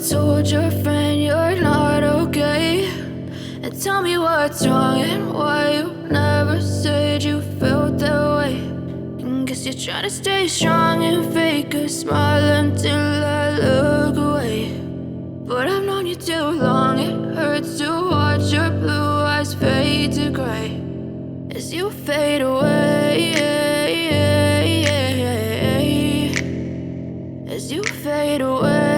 told your friend you're not okay, and tell me what's wrong and why you never said you felt that way. And guess you're trying to stay strong and fake a smile until I look away. But I've known you too long, it hurts to watch your blue eyes fade to gray as you fade away, as you fade away.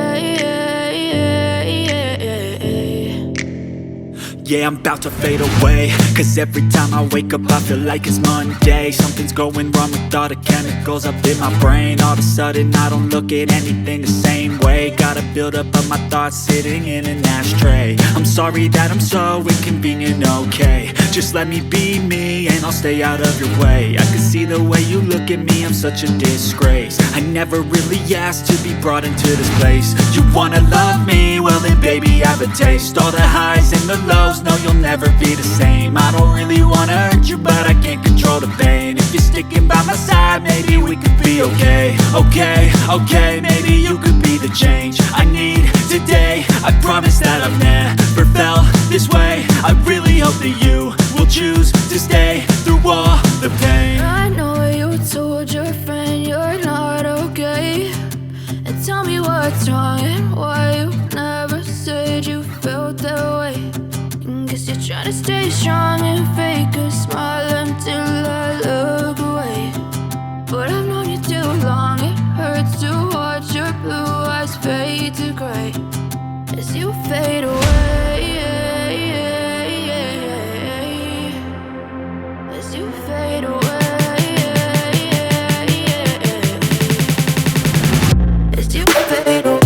Yeah, I'm about to fade away, cause every time I wake up I feel like it's Monday. Something's going wrong with all the chemicals up in my brain. All of a sudden I don't look at anything the same way. Gotta build up of my thoughts sitting in an ashtray. I'm sorry that I'm so inconvenient, okay. Just let me be me and I'll stay out of your way. I can see the way you look at me, I'm such a disgrace. I never really asked to be brought into this place. You wanna love me? Well then baby I have a taste. All the highs and the lows, no you'll never be the same. I don't really wanna hurt you but I can't control the pain. If you're sticking by my side maybe we could be okay. Okay, maybe you could be the change I need today. I promise that I've never felt this way. I really hope that you will choose to stay through all the pain. I know you told your friend you're not okay, and tell me what's wrong and why you never said you felt that way. And guess you're trying to stay strong and fake a smile until I look away. But I've known you too long, it hurts to watch your blue eyes fade to gray as you fade away, as you fade away, as you fade away.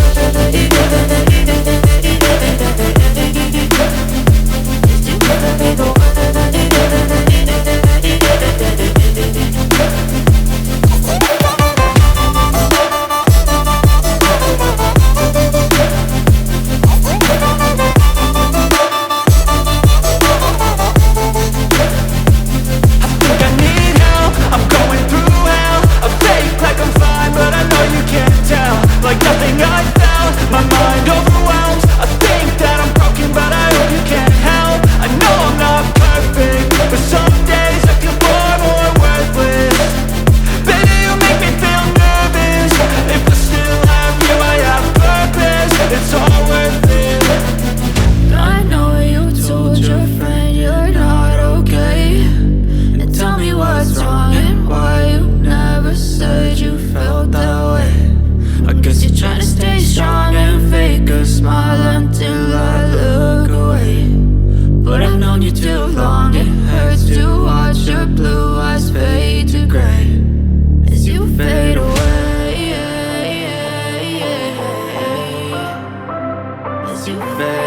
Like nothing I felt, my mind overwhelmed. I think that I'm broken, but I hope you can't help. I know I'm not perfect, but some days I feel far more worthless. Baby, you make me feel nervous. If I still have you, I have purpose. It's all worth it. I know you told your friend you're not okay, and tell me what's wrong and why you never said you felt that way. I guess you're trying to stay strong and fake a smile until I look away. But I've known you too long, it hurts to watch your blue eyes fade to gray as you fade away, as you fade.